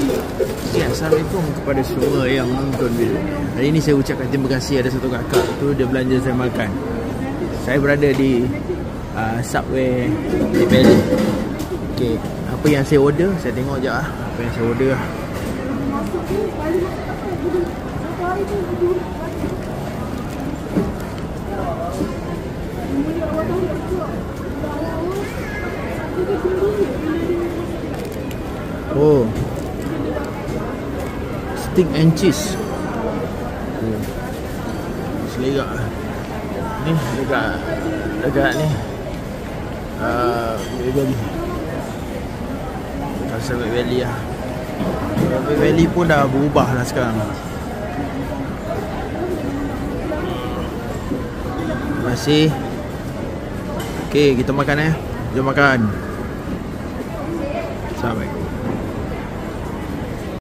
Okay, Assalamualaikum kepada semua yang menonton video. Hari ini saya ucapkan terima kasih. Ada satu kakak tu dia belanja saya makan. Saya berada di Subway di Bali. Okay, apa yang saya order, saya tengok je lah apa yang saya order lah. Oh, steak and cheese. Selera ni dekat ni Valley. Pasal Valley lah. Valley pun dah berubah lah sekarang. Terima kasih. Okay, kita makan Jom makan. Sampai.